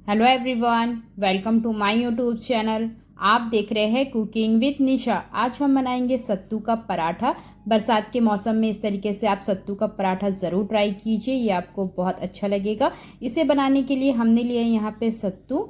Hello everyone, welcome to my YouTube channel. आप देख रहे हैं कुकिंग विद निशा। आज हम बनाएंगे सत्तू का पराठा। बरसात के मौसम में इस तरीके से आप सत्तू का पराठा ज़रूर ट्राई कीजिए, ये आपको बहुत अच्छा लगेगा। इसे बनाने के लिए हमने लिए यहाँ पे सत्तू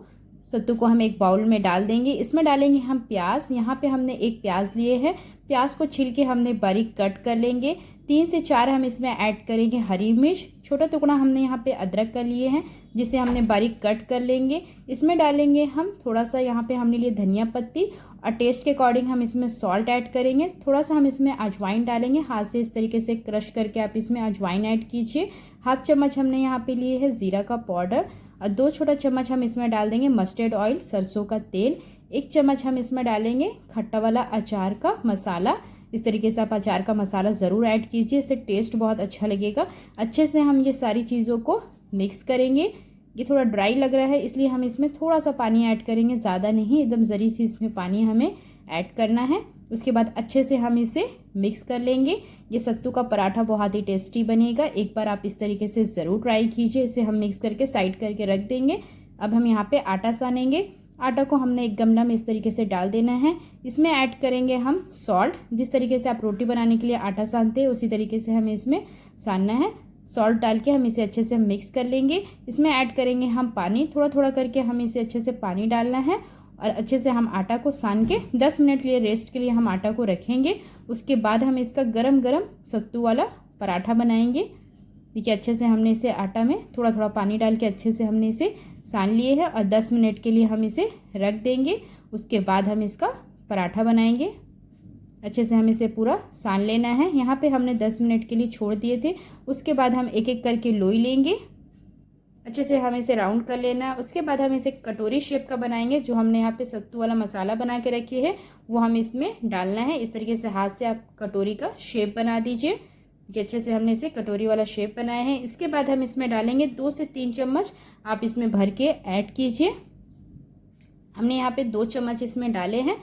को हम एक बाउल में डाल देंगे। इसमें डालेंगे हम प्याज। यहाँ पे हमने एक प्याज लिए हैं। प्याज को छील के हमने बारीक कट कर लेंगे। 3 से 4 हम इसमें ऐड करेंगे हरी मिर्च। छोटा टुकड़ा हमने यहाँ पे अदरक का लिए हैं, जिसे हमने बारीक कट कर लेंगे। इसमें डालेंगे हम थोड़ा सा, यहाँ पे हमने लिए धनिया पत्ती, और टेस्ट के अकॉर्डिंग हम इसमें सॉल्ट ऐड करेंगे। थोड़ा सा हम इसमें अजवाइन डालेंगे, हाथ से इस तरीके से क्रश करके आप इसमें अजवाइन ऐड कीजिए। हाफ चम्मच हमने यहाँ पे लिए है जीरा का पाउडर, और 2 छोटा चम्मच हम इसमें डाल देंगे मस्टर्ड ऑयल, सरसों का तेल। 1 चम्मच हम इसमें डालेंगे खट्टा वाला अचार का मसाला। इस तरीके से आप अचार का मसाला ज़रूर ऐड कीजिए, इससे टेस्ट बहुत अच्छा लगेगा। अच्छे से हम ये सारी चीज़ों को मिक्स करेंगे। ये थोड़ा ड्राई लग रहा है, इसलिए हम इसमें थोड़ा सा पानी ऐड करेंगे, ज़्यादा नहीं, एकदम ज़री सी इसमें पानी हमें ऐड करना है। उसके बाद अच्छे से हम इसे मिक्स कर लेंगे। ये सत्तू का पराठा बहुत ही टेस्टी बनेगा, एक बार आप इस तरीके से ज़रूर ट्राई कीजिए। इसे हम मिक्स करके साइड करके रख देंगे। अब हम यहाँ पे आटा सानेंगे। आटा को हमने एक गमला में इस तरीके से डाल देना है। इसमें ऐड करेंगे हम सॉल्ट। जिस तरीके से आप रोटी बनाने के लिए आटा सानते हैं, उसी तरीके से हमें इसमें सानना है। सॉल्ट डाल के हम इसे अच्छे से मिक्स कर लेंगे। इसमें ऐड करेंगे हम पानी, थोड़ा थोड़ा करके हम इसे अच्छे से पानी डालना है, और अच्छे से हम आटा को सान के 10 मिनट के लिए रेस्ट के लिए हम आटा को रखेंगे। उसके बाद हम इसका गरम गरम सत्तू वाला पराठा बनाएंगे। देखिए, अच्छे से हमने इसे आटा में थोड़ा थोड़ा पानी डाल के अच्छे से हमने इसे सान लिए है, और 10 मिनट के लिए हम इसे रख देंगे। उसके बाद हम इसका पराठा बनाएंगे। अच्छे से हम इसे पूरा सान लेना है। यहाँ पे हमने 10 मिनट के लिए छोड़ दिए थे। उसके बाद हम एक एक करके लोई लेंगे। अच्छे से हम इसे राउंड कर लेना। उसके बाद हम इसे कटोरी शेप का बनाएंगे। जो हमने यहाँ पे सत्तू वाला मसाला बना के रखी है, वो हम इसमें डालना है। इस तरीके से हाथ से आप कटोरी का शेप बना दीजिए। ये अच्छे से हमने इसे कटोरी वाला शेप बनाया है। इसके बाद हम इसमें डालेंगे 2 से 3 चम्मच, आप इसमें भर के ऐड कीजिए। हमने यहाँ पे 2 चम्मच इसमें डाले हैं।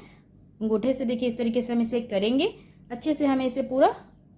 अंगूठे से देखिए, इस तरीके से हम इसे करेंगे। अच्छे से हमें इसे पूरा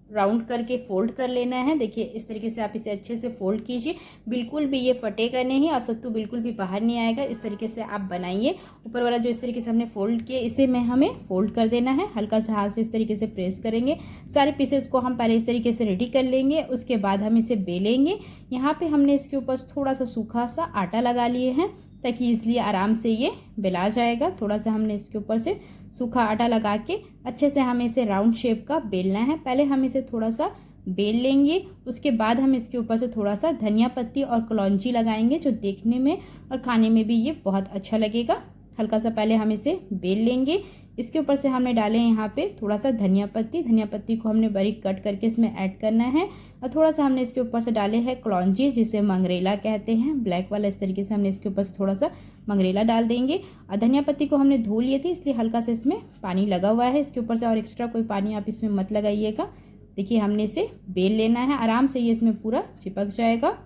राउंड करके फोल्ड कर लेना है। देखिए, इस तरीके से आप इसे अच्छे से फोल्ड कीजिए। बिल्कुल भी ये फटेगा नहीं, और सत्तू बिल्कुल भी बाहर नहीं आएगा। इस तरीके से आप बनाइए। ऊपर वाला जो इस तरीके से हमने फोल्ड किया, इसे में हमें फोल्ड कर देना है। हल्का सा हाथ से इस तरीके से प्रेस करेंगे। सारे पीसेस को हम पहले इस तरीके से रेडी कर लेंगे। उसके बाद हम इसे बेलेंगे। यहाँ पे हमने इसके ऊपर थोड़ा सा सूखा सा आटा लगा लिए हैं, ताकि इसलिए आराम से ये बेला जाएगा। थोड़ा सा हमने इसके ऊपर से सूखा आटा लगा के अच्छे से हमें इसे राउंड शेप का बेलना है। पहले हम इसे थोड़ा सा बेल लेंगे। उसके बाद हम इसके ऊपर से थोड़ा सा धनिया पत्ती और कलौंजी लगाएंगे, जो देखने में और खाने में भी ये बहुत अच्छा लगेगा। हल्का सा पहले हम इसे बेल लेंगे। इसके ऊपर से हमने डाले हैं यहाँ पे थोड़ा सा धनिया पत्ती को हमने बारीक कट करके इसमें ऐड करना है, और थोड़ा सा हमने इसके ऊपर से डाले हैं कलौंजी, जिसे मंगरेला कहते हैं, ब्लैक वाला। इस तरीके से हमने इसके ऊपर से थोड़ा सा मंगरेला डाल देंगे। और धनिया पत्ती को हमने धो लिए थे, इसलिए हल्का से इसमें पानी लगा हुआ है इसके ऊपर से, और एक्स्ट्रा कोई पानी आप इसमें मत लगाइएगा। देखिए, हमने इसे बेल लेना है, आराम से ये इसमें पूरा चिपक जाएगा।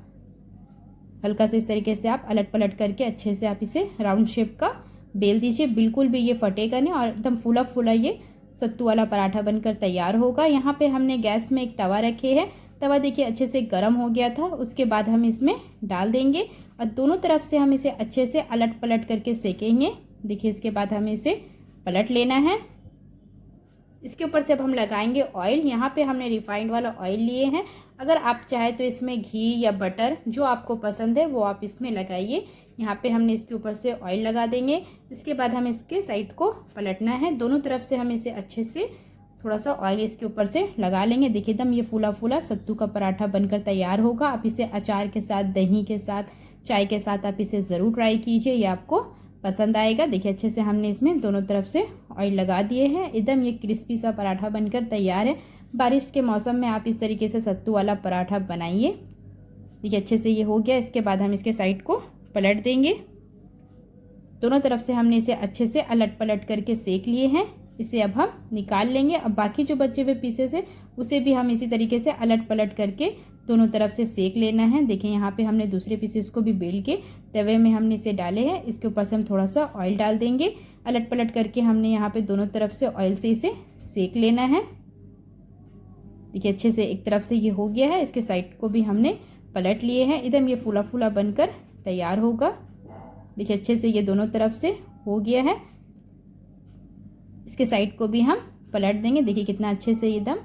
हल्का से इस तरीके से आप अलट पलट करके अच्छे से आप इसे राउंड शेप का बेल दीजिए। बिल्कुल भी ये फटेगा नहीं, और एकदम फूला फूला ये सत्तू वाला पराठा बनकर तैयार होगा। यहाँ पे हमने गैस में एक तवा रखे है। तवा देखिए अच्छे से गर्म हो गया था। उसके बाद हम इसमें डाल देंगे, और दोनों तरफ से हम इसे अच्छे से अलट पलट करके सेकेंगे। देखिए, इसके बाद हमें इसे पलट लेना है। इसके ऊपर से अब हम लगाएंगे ऑयल। यहाँ पे हमने रिफाइंड वाला ऑयल लिए हैं। अगर आप चाहे तो इसमें घी या बटर, जो आपको पसंद है वो आप इसमें लगाइए। यहाँ पे हमने इसके ऊपर से ऑयल लगा देंगे। इसके बाद हम इसके साइड को पलटना है। दोनों तरफ से हम इसे अच्छे से थोड़ा सा ऑयल इसके ऊपर से लगा लेंगे। देखिए, एकदम ये फूला फूला सत्तू का पराठा बनकर तैयार होगा। आप इसे अचार के साथ, दही के साथ, चाय के साथ आप इसे ज़रूर ट्राई कीजिए, ये आपको पसंद आएगा। देखिए, अच्छे से हमने इसमें दोनों तरफ से ऑयल लगा दिए हैं। एकदम ये क्रिस्पी सा पराठा बनकर तैयार है। बारिश के मौसम में आप इस तरीके से सत्तू वाला पराठा बनाइए। देखिए, अच्छे से ये हो गया। इसके बाद हम इसके साइड को पलट देंगे। दोनों तरफ से हमने इसे अच्छे से अलट पलट करके सेक लिए हैं। इसे अब हम निकाल लेंगे। अब बाकी जो बचे हुए पीसेस है, उसे भी हम इसी तरीके से अलट पलट करके दोनों तरफ से सेक लेना है। देखिए, यहाँ पे हमने दूसरे पीसेस को भी बेल के तवे में हमने इसे डाले हैं। इसके ऊपर से हम थोड़ा सा ऑयल डाल देंगे। अलट पलट करके हमने यहाँ पे दोनों तरफ से ऑयल से इसे सेक लेना है। देखिए, अच्छे से एक तरफ से ये हो गया है। इसके साइड को भी हमने पलट लिए हैं। एकदम ये फूला फूला बनकर तैयार होगा। देखिए अच्छे से ये दोनों तरफ से हो गया है। इसके साइड को भी हम पलट देंगे। देखिए कितना अच्छे से एकदम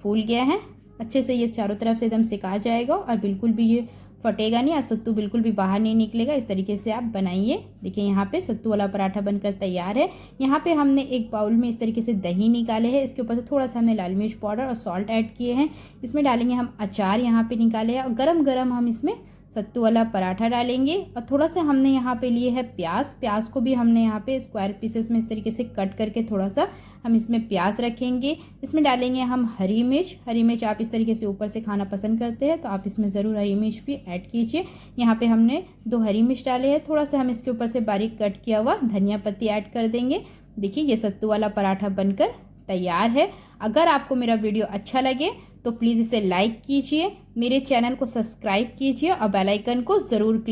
फूल गया है। अच्छे से ये चारों तरफ से एकदम सिका जाएगा और बिल्कुल भी ये फटेगा नहीं और सत्तू बिल्कुल भी बाहर नहीं निकलेगा। इस तरीके से आप बनाइए। देखिए यहाँ पे सत्तू वाला पराठा बनकर तैयार है। यहाँ पे हमने एक बाउल में इस तरीके से दही निकाले हैं। इसके ऊपर से थोड़ा सा हमने लाल मिर्च पाउडर और सॉल्ट ऐड किए हैं। इसमें डालेंगे हम अचार यहाँ पे निकाले हैं और गरम गरम हम इसमें सत्तू वाला पराठा डालेंगे। और थोड़ा सा हमने यहाँ पे लिए है प्याज को भी हमने यहाँ पे स्क्वायर पीसेस में इस तरीके से कट करके थोड़ा सा हम इसमें प्याज रखेंगे। इसमें डालेंगे हम हरी मिर्च आप इस तरीके से ऊपर से खाना पसंद करते हैं तो आप इसमें ज़रूर हरी मिर्च भी ऐड कीजिए। यहाँ पे हमने 2 हरी मिर्च डाले हैं। थोड़ा सा हम इसके ऊपर से बारीक कट किया हुआ धनिया पत्ती ऐड कर देंगे। देखिए ये सत्तू वाला पराठा बनकर तैयार है। अगर आपको मेरा वीडियो अच्छा लगे तो प्लीज़ इसे लाइक कीजिए, मेरे चैनल को सब्सक्राइब कीजिए और बेल आइकन को ज़रूर क्लिक